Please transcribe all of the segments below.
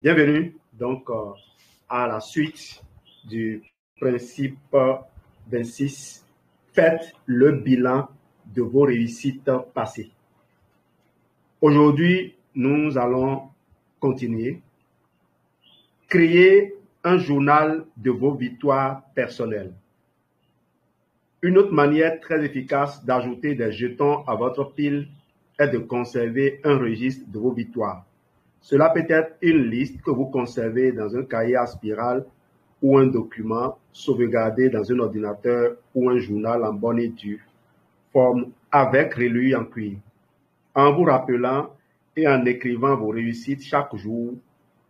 Bienvenue donc à la suite du principe 26. Faites le bilan de vos réussites passées. Aujourd'hui, nous allons continuer. Créer un journal de vos victoires personnelles. Une autre manière très efficace d'ajouter des jetons à votre pile est de conserver un registre de vos victoires. Cela peut être une liste que vous conservez dans un cahier à spirale ou un document sauvegardé dans un ordinateur ou un journal en bonne et due forme avec reliure en cuir. En vous rappelant et en écrivant vos réussites chaque jour,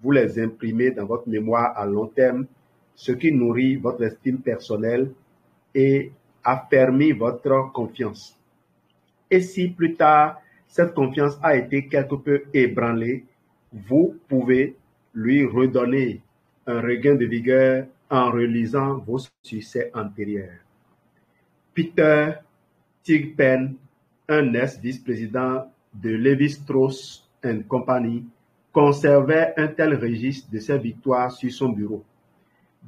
vous les imprimez dans votre mémoire à long terme, ce qui nourrit votre estime personnelle et affermit votre confiance. Et si plus tard, cette confiance a été quelque peu ébranlée, vous pouvez lui redonner un regain de vigueur en relisant vos succès antérieurs. Peter Thigpen, un ex-vice-président de Lévi-Strauss & Company, conservait un tel registre de ses victoires sur son bureau.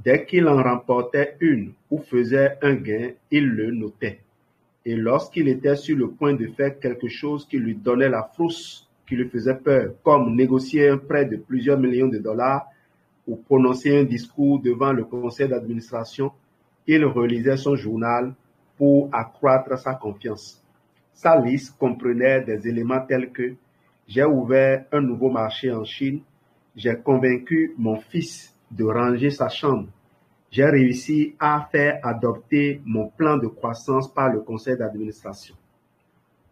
Dès qu'il en remportait une ou faisait un gain, il le notait. Et lorsqu'il était sur le point de faire quelque chose qui lui donnait la frousse, qui lui faisait peur, comme négocier un prêt de plusieurs millions de dollars ou prononcer un discours devant le conseil d'administration, il relisait son journal pour accroître sa confiance. Sa liste comprenait des éléments tels que « J'ai ouvert un nouveau marché en Chine, j'ai convaincu mon fils de ranger sa chambre, j'ai réussi à faire adopter mon plan de croissance par le conseil d'administration. »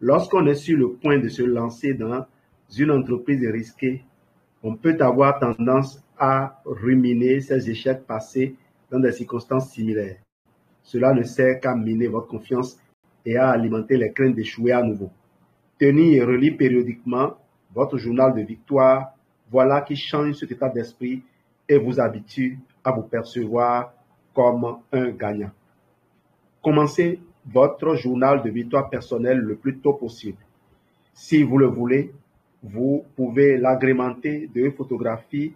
Lorsqu'on est sur le point de se lancer dans une entreprise risquée, on peut avoir tendance à ruminer ses échecs passés dans des circonstances similaires. Cela ne sert qu'à miner votre confiance et à alimenter les craintes d'échouer à nouveau. Tenir et relire périodiquement votre journal de victoire, voilà qui change cet état d'esprit et vous habitue à vous percevoir comme un gagnant. Commencez votre journal de victoire personnelle le plus tôt possible. Si vous le voulez, vous pouvez l'agrémenter de photographies,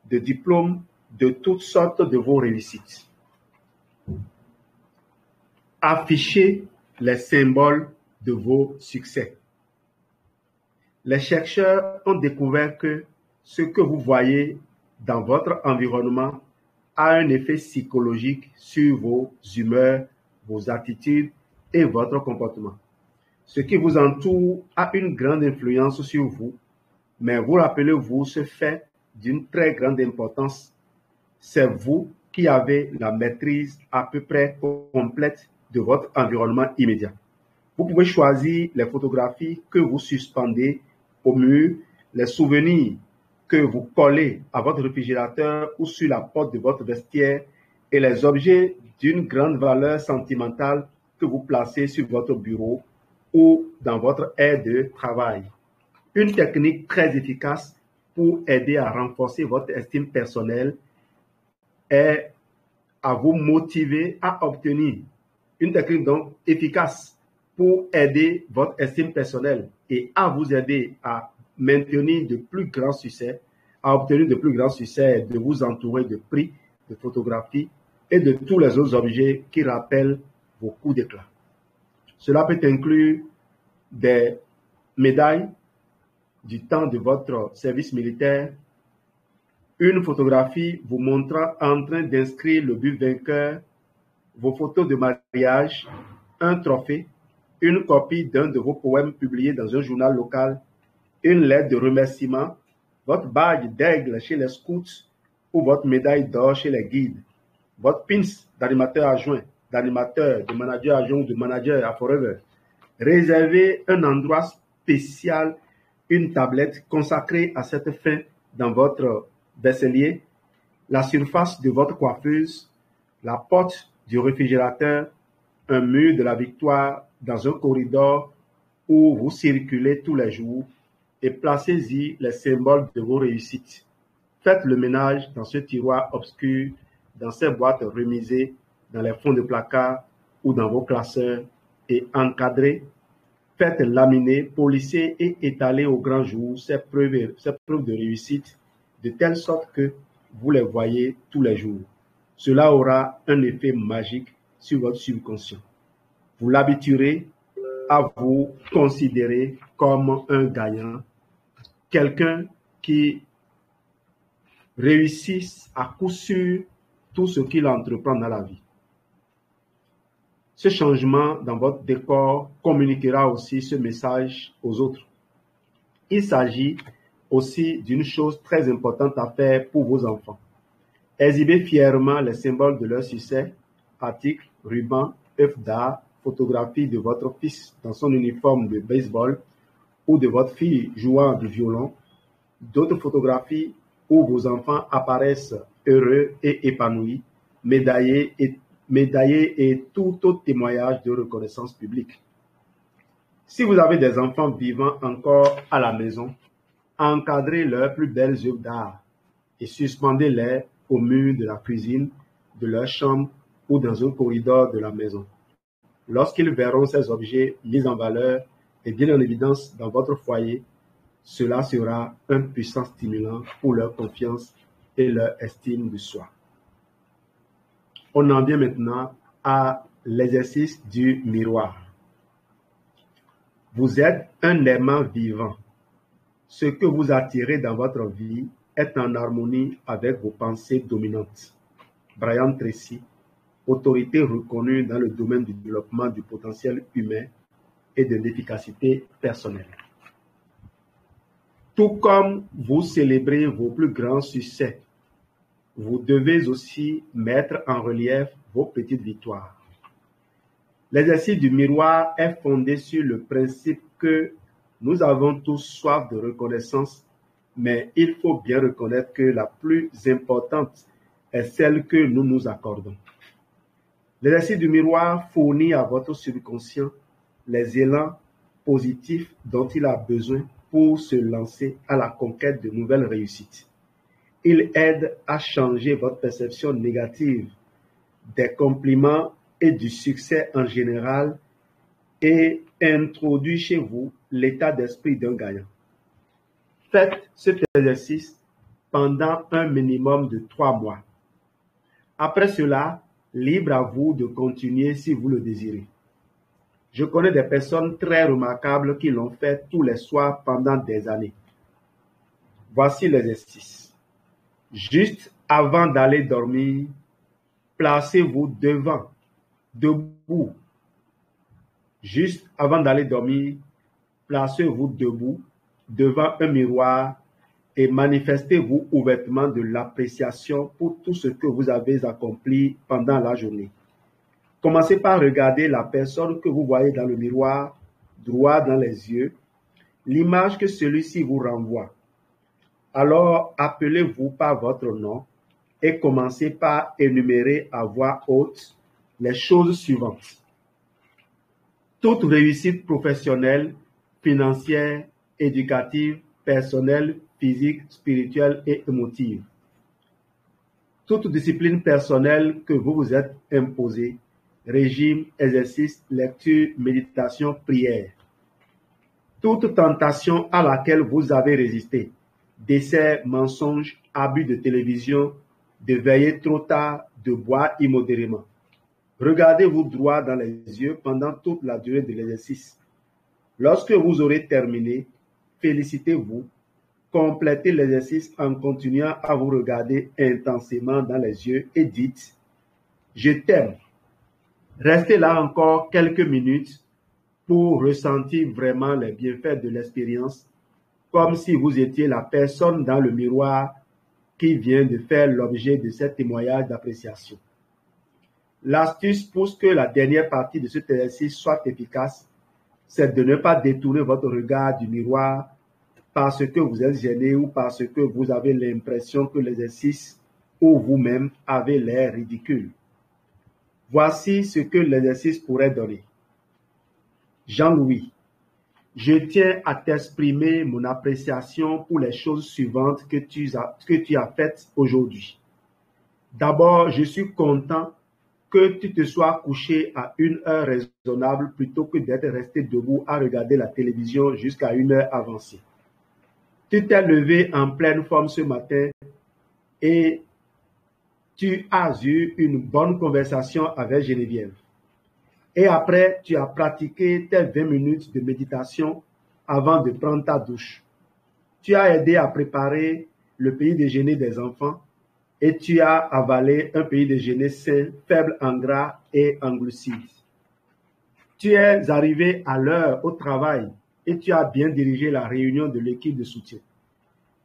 de diplômes, de toutes sortes de vos réussites. Affichez les symboles de vos succès. Les chercheurs ont découvert que ce que vous voyez dans votre environnement a un effet psychologique sur vos humeurs, vos attitudes et votre comportement. Ce qui vous entoure a une grande influence sur vous, mais vous rappelez-vous ce fait d'une très grande importance. C'est vous qui avez la maîtrise à peu près complète de votre environnement immédiat. Vous pouvez choisir les photographies que vous suspendez au mur, les souvenirs que vous collez à votre réfrigérateur ou sur la porte de votre vestiaire et les objets d'une grande valeur sentimentale que vous placez sur votre bureau ou dans votre aire de travail. Une technique très efficace pour aider à renforcer votre estime personnelle est à vous motiver à obtenir. Une technique donc efficace pour aider votre estime personnelle et à vous aider à maintenir de plus grands succès, à obtenir de plus grands succès, de vous entourer de prix, de photographies et de tous les autres objets qui rappellent vos coups d'éclat. Cela peut inclure des médailles du temps de votre service militaire, une photographie vous montrant en train d'inscrire le but vainqueur, vos photos de mariage, un trophée, une copie d'un de vos poèmes publiés dans un journal local, une lettre de remerciement, votre badge d'aigle chez les scouts ou votre médaille d'or chez les guides, votre pins d'animateur adjoint, d'animateur, de manager adjoint ou de manager à Forever. Réservez un endroit spécial, une tablette consacrée à cette fin dans votre vaisselier, la surface de votre coiffeuse, la porte du réfrigérateur, un mur de la victoire dans un corridor où vous circulez tous les jours et placez-y les symboles de vos réussites. Faites le ménage dans ce tiroir obscur, dans ces boîtes remisées, dans les fonds de placard ou dans vos classeurs et encadrez. Faites laminer, polisser et étaler au grand jour ces preuves de réussite de telle sorte que vous les voyez tous les jours. Cela aura un effet magique sur votre subconscient. Vous l'habituerez à vous considérer comme un gagnant, quelqu'un qui réussit à coup sûr tout ce qu'il entreprend dans la vie. Ce changement dans votre décor communiquera aussi ce message aux autres. Il s'agit aussi d'une chose très importante à faire pour vos enfants. Exhibez fièrement les symboles de leur succès, articles, rubans, œuvres d'art, photographies de votre fils dans son uniforme de baseball ou de votre fille jouant du violon, d'autres photographies où vos enfants apparaissent heureux et épanouis, médaillés et tout autre témoignage de reconnaissance publique. Si vous avez des enfants vivant encore à la maison, encadrez leurs plus belles œuvres d'art et suspendez-les au mur de la cuisine, de leur chambre ou dans un corridor de la maison. Lorsqu'ils verront ces objets mis en valeur et bien en évidence dans votre foyer, cela sera un puissant stimulant pour leur confiance et leur estime de soi. On en vient maintenant à l'exercice du miroir. Vous êtes un aimant vivant. Ce que vous attirez dans votre vie est en harmonie avec vos pensées dominantes. Brian Tracy, autorité reconnue dans le domaine du développement du potentiel humain et de l'efficacité personnelle. Tout comme vous célébrez vos plus grands succès, vous devez aussi mettre en relief vos petites victoires. L'exercice du miroir est fondé sur le principe que nous avons tous soif de reconnaissance, mais il faut bien reconnaître que la plus importante est celle que nous nous accordons. L'exercice du miroir fournit à votre subconscient les élans positifs dont il a besoin pour se lancer à la conquête de nouvelles réussites. Il aide à changer votre perception négative des compliments et du succès en général et introduit chez vous l'état d'esprit d'un gagnant. Faites cet exercice pendant un minimum de 3 mois. Après cela, libre à vous de continuer si vous le désirez. Je connais des personnes très remarquables qui l'ont fait tous les soirs pendant des années. Voici l'exercice. Juste avant d'aller dormir, placez-vous debout. Juste avant d'aller dormir, placez-vous debout devant un miroir et manifestez-vous ouvertement de l'appréciation pour tout ce que vous avez accompli pendant la journée. Commencez par regarder la personne que vous voyez dans le miroir, droit dans les yeux, l'image que celui-ci vous renvoie. Alors, appelez-vous par votre nom et commencez par énumérer à voix haute les choses suivantes. Toute réussite professionnelle, financière, éducative, personnelle, physique, spirituelle et émotive. Toute discipline personnelle que vous vous êtes imposée, régime, exercice, lecture, méditation, prière. Toute tentation à laquelle vous avez résisté, décès, mensonges, abus de télévision, de veiller trop tard, de boire immodérément. Regardez-vous droit dans les yeux pendant toute la durée de l'exercice. Lorsque vous aurez terminé, félicitez-vous, complétez l'exercice en continuant à vous regarder intensément dans les yeux et dites « Je t'aime ». Restez là encore quelques minutes pour ressentir vraiment les bienfaits de l'expérience, comme si vous étiez la personne dans le miroir qui vient de faire l'objet de ce témoignage d'appréciation. L'astuce pour que la dernière partie de cet exercice soit efficace, c'est de ne pas détourner votre regard du miroir parce que vous êtes gêné ou parce que vous avez l'impression que l'exercice ou vous-même avez l'air ridicule. Voici ce que l'exercice pourrait donner. Jean-Louis, je tiens à t'exprimer mon appréciation pour les choses suivantes que tu as faites aujourd'hui. D'abord, je suis content que tu te sois couché à une heure raisonnable plutôt que d'être resté debout à regarder la télévision jusqu'à une heure avancée. Tu t'es levé en pleine forme ce matin et tu as eu une bonne conversation avec Geneviève. Et après, tu as pratiqué tes 20 minutes de méditation avant de prendre ta douche. Tu as aidé à préparer le petit déjeuner des enfants et tu as avalé un petit déjeuner sain, faible en gras et en glucides. Tu es arrivé à l'heure au travail et tu as bien dirigé la réunion de l'équipe de soutien.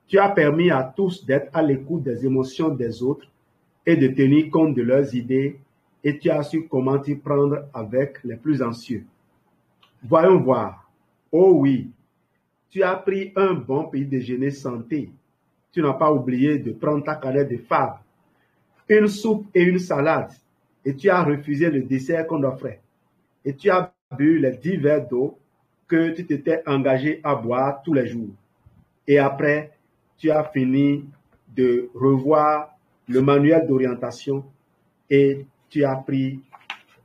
Tu as permis à tous d'être à l'écoute des émotions des autres et de tenir compte de leurs idées et tu as su comment t'y prendre avec les plus anxieux. Voyons voir. Oh oui, tu as pris un bon petit déjeuner santé. Tu n'as pas oublié de prendre ta canette de fave, une soupe et une salade et tu as refusé le dessert qu'on offrait. Et tu as bu les 10 verres d'eau que tu t'étais engagé à boire tous les jours. Et après, tu as fini de revoir le manuel d'orientation et tu as pris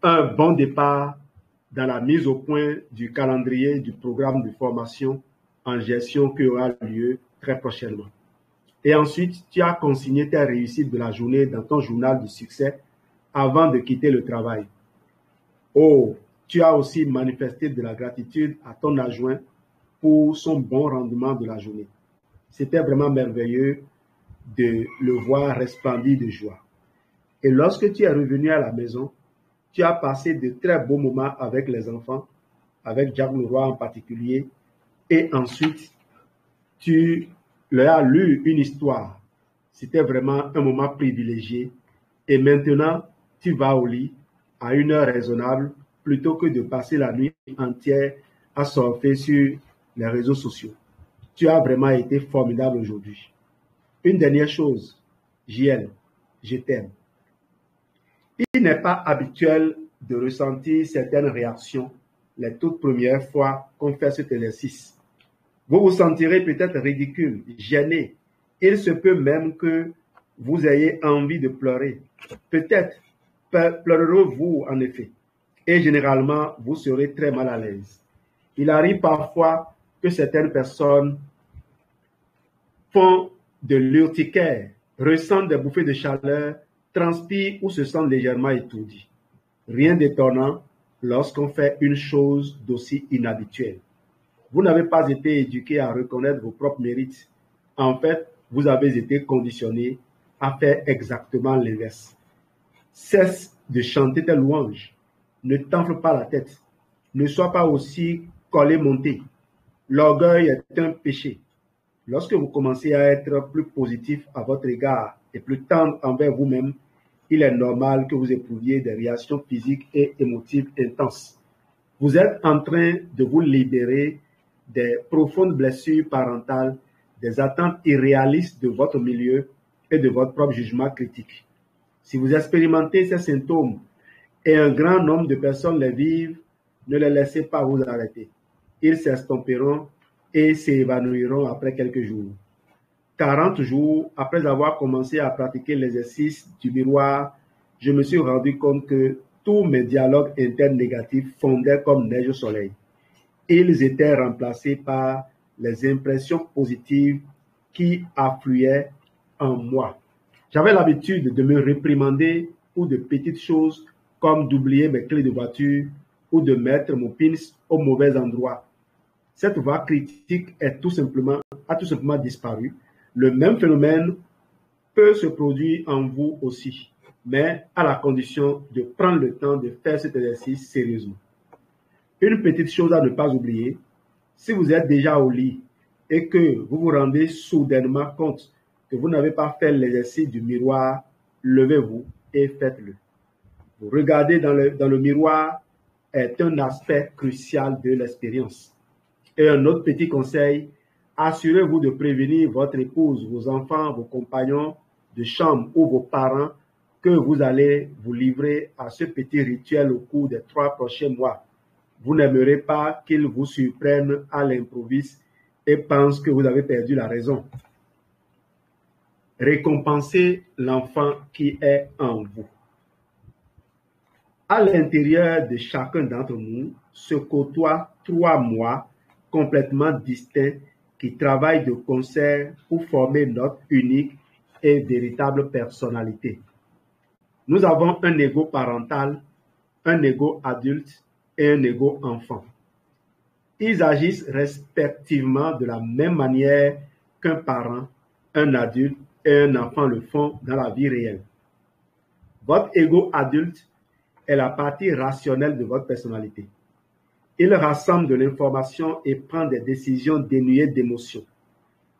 un bon départ dans la mise au point du calendrier du programme de formation en gestion qui aura lieu très prochainement. Et ensuite, tu as consigné tes réussites de la journée dans ton journal de succès avant de quitter le travail. Oh, tu as aussi manifesté de la gratitude à ton adjoint pour son bon rendement de la journée. C'était vraiment merveilleux de le voir resplendir de joie. Et lorsque tu es revenu à la maison, tu as passé de très beaux moments avec les enfants, avec Jacques Leroy en particulier, et ensuite, tu leur as lu une histoire. C'était vraiment un moment privilégié. Et maintenant, tu vas au lit à une heure raisonnable plutôt que de passer la nuit entière à surfer sur les réseaux sociaux. Tu as vraiment été formidable aujourd'hui. Une dernière chose, JL, je t'aime. Il n'est pas habituel de ressentir certaines réactions les toutes premières fois qu'on fait cet exercice. Vous vous sentirez peut-être ridicule, gêné. Il se peut même que vous ayez envie de pleurer. Peut-être pleurerez-vous en effet. Et généralement, vous serez très mal à l'aise. Il arrive parfois que certaines personnes font de l'urticaire, ressentent des bouffées de chaleur, transpirent ou se sentent légèrement étourdis. Rien d'étonnant lorsqu'on fait une chose d'aussi inhabituelle. Vous n'avez pas été éduqué à reconnaître vos propres mérites. En fait, vous avez été conditionné à faire exactement l'inverse. Cesse de chanter tes louanges. Ne t'enfle pas la tête. Ne sois pas aussi collé-monté. L'orgueil est un péché. Lorsque vous commencez à être plus positif à votre égard et plus tendre envers vous-même, il est normal que vous éprouviez des réactions physiques et émotives intenses. Vous êtes en train de vous libérer des profondes blessures parentales, des attentes irréalistes de votre milieu et de votre propre jugement critique. Si vous expérimentez ces symptômes et un grand nombre de personnes les vivent, ne les laissez pas vous arrêter. Ils s'estomperont et s'évanouiront après quelques jours. 40 jours après avoir commencé à pratiquer l'exercice du miroir, je me suis rendu compte que tous mes dialogues internes négatifs fondaient comme neige au soleil. Ils étaient remplacés par les impressions positives qui affluaient en moi. J'avais l'habitude de me réprimander pour de petites choses comme d'oublier mes clés de voiture ou de mettre mon pins au mauvais endroit. Cette voix critique a tout simplement disparu. Le même phénomène peut se produire en vous aussi, mais à la condition de prendre le temps de faire cet exercice sérieusement. Une petite chose à ne pas oublier, si vous êtes déjà au lit et que vous vous rendez soudainement compte que vous n'avez pas fait l'exercice du miroir, levez-vous et faites-le. Vous regardez dans le miroir est un aspect crucial de l'expérience. Et un autre petit conseil, assurez-vous de prévenir votre épouse, vos enfants, vos compagnons de chambre ou vos parents que vous allez vous livrer à ce petit rituel au cours des 3 prochains mois. Vous n'aimerez pas qu'ils vous surprennent à l'improviste et pensent que vous avez perdu la raison. Récompensez l'enfant qui est en vous. À l'intérieur de chacun d'entre nous se côtoient 3 moi complètement distincts qui travaillent de concert pour former notre unique et véritable personnalité. Nous avons un ego parental, un ego adulte et un ego enfant. Ils agissent respectivement de la même manière qu'un parent, un adulte et un enfant le font dans la vie réelle. Votre ego adulte est la partie rationnelle de votre personnalité. Il rassemble de l'information et prend des décisions dénuées d'émotions.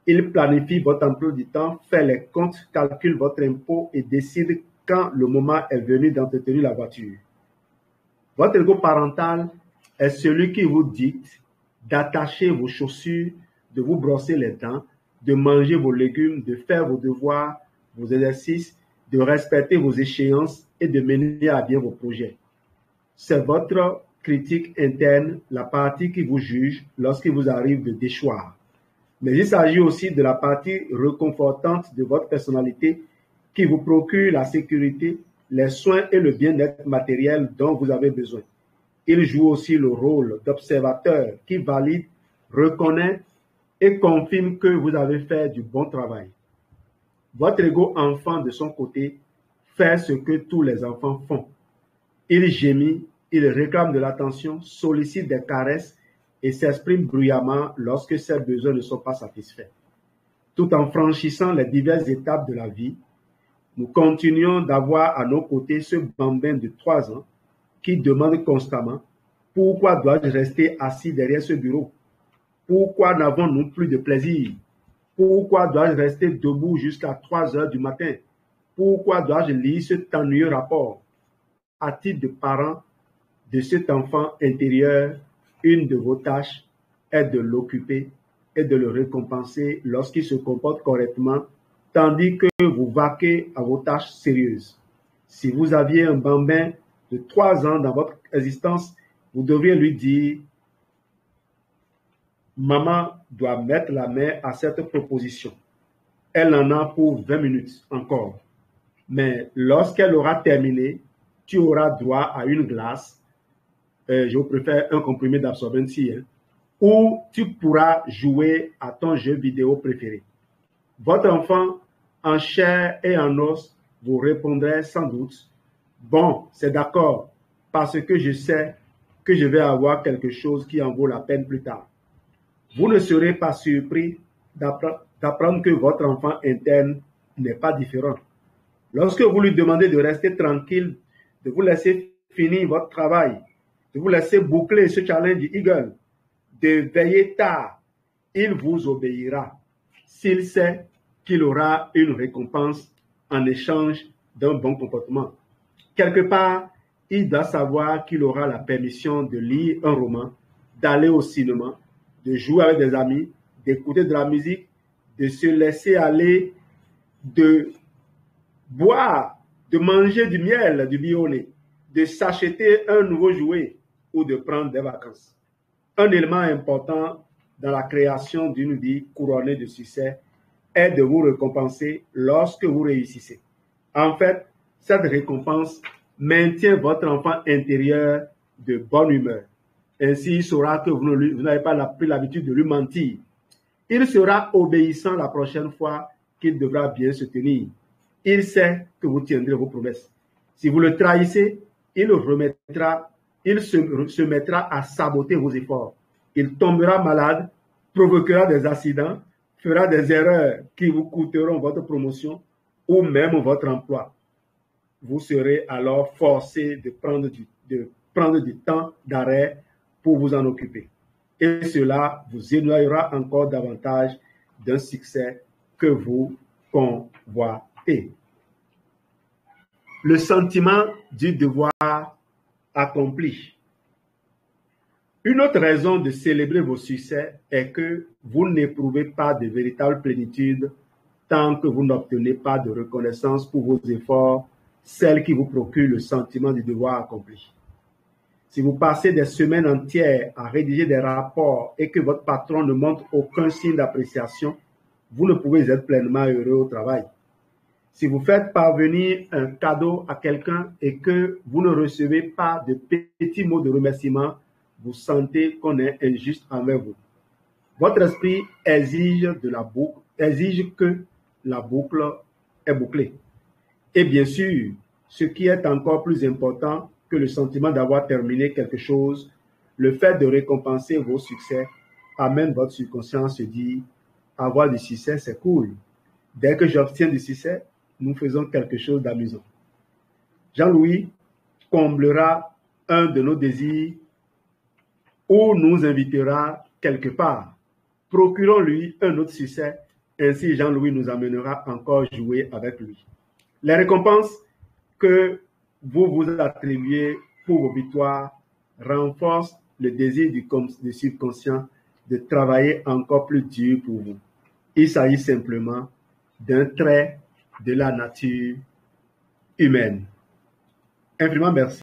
Il planifie votre emploi du temps, fait les comptes, calcule votre impôt et décide quand le moment est venu d'entretenir la voiture. Votre ego parental est celui qui vous dicte d'attacher vos chaussures, de vous brosser les dents, de manger vos légumes, de faire vos devoirs, vos exercices, de respecter vos échéances et de mener à bien vos projets. C'est votre critique interne, la partie qui vous juge lorsqu'il vous arrive de déchoir. Mais il s'agit aussi de la partie réconfortante de votre personnalité qui vous procure la sécurité, les soins et le bien-être matériel dont vous avez besoin. Il joue aussi le rôle d'observateur qui valide, reconnaît et confirme que vous avez fait du bon travail. Votre ego enfant, de son côté, fait ce que tous les enfants font. Il gémit, il réclame de l'attention, sollicite des caresses et s'exprime bruyamment lorsque ses besoins ne sont pas satisfaits. Tout en franchissant les diverses étapes de la vie, nous continuons d'avoir à nos côtés ce bambin de 3 ans qui demande constamment « Pourquoi dois-je rester assis derrière ce bureau? Pourquoi n'avons-nous plus de plaisir? Pourquoi dois-je rester debout jusqu'à 3 heures du matin? Pourquoi dois-je lire cet ennuyeux rapport ?» À titre de parent de cet enfant intérieur, une de vos tâches est de l'occuper et de le récompenser lorsqu'il se comporte correctement, tandis que vous vaquez à vos tâches sérieuses. Si vous aviez un bambin de 3 ans dans votre existence, vous devriez lui dire « Maman doit mettre la main à cette proposition. Elle en a pour 20 minutes encore. Mais lorsqu'elle aura terminé, tu auras droit à une glace, je vous préfère un comprimé d'absorbentie, où tu pourras jouer à ton jeu vidéo préféré. » Votre enfant, en chair et en os, vous répondrait sans doute « Bon, c'est d'accord, parce que je sais que je vais avoir quelque chose qui en vaut la peine plus tard. » Vous ne serez pas surpris d'apprendre que votre enfant interne n'est pas différent. Lorsque vous lui demandez de rester tranquille, de vous laisser finir votre travail, de vous laisser boucler ce challenge Eagle, de veiller tard, il vous obéira s'il sait qu'il aura une récompense en échange d'un bon comportement. Quelque part, il doit savoir qu'il aura la permission de lire un roman, d'aller au cinéma, de jouer avec des amis, d'écouter de la musique, de se laisser aller, de boire, de manger du miel, du violet, de s'acheter un nouveau jouet ou de prendre des vacances. Un élément important dans la création d'une vie couronnée de succès est de vous récompenser lorsque vous réussissez. En fait, cette récompense maintient votre enfant intérieur de bonne humeur. Ainsi, il saura que vous n'avez pas pris l'habitude de lui mentir. Il sera obéissant la prochaine fois qu'il devra bien se tenir. Il sait que vous tiendrez vos promesses. Si vous le trahissez, il se mettra à saboter vos efforts. Il tombera malade, provoquera des accidents, fera des erreurs qui vous coûteront votre promotion ou même votre emploi. Vous serez alors forcé de prendre du temps d'arrêt pour vous en occuper. Et cela vous éloignera encore davantage d'un succès que vous convoitez. Le sentiment du devoir accompli. Une autre raison de célébrer vos succès est que vous n'éprouvez pas de véritable plénitude tant que vous n'obtenez pas de reconnaissance pour vos efforts, celle qui vous procure le sentiment du devoir accompli. Si vous passez des semaines entières à rédiger des rapports et que votre patron ne montre aucun signe d'appréciation, vous ne pouvez être pleinement heureux au travail. Si vous faites parvenir un cadeau à quelqu'un et que vous ne recevez pas de petits mots de remerciement, vous sentez qu'on est injuste envers vous. Votre esprit exige que la boucle est bouclée. Et bien sûr, ce qui est encore plus important que le sentiment d'avoir terminé quelque chose, le fait de récompenser vos succès amène votre subconscient à se dire « avoir du succès, c'est cool. Dès que j'obtiens du succès, nous faisons quelque chose d'amusant. » Jean-Louis comblera un de nos désirs ou nous invitera quelque part. Procurons-lui un autre succès, ainsi Jean-Louis nous amènera encore jouer avec lui. Les récompenses que vous vous attribuez pour vos victoires renforcent le désir du subconscient de travailler encore plus dur pour vous. Il s'agit simplement d'un trait de la nature humaine. Infiniment merci.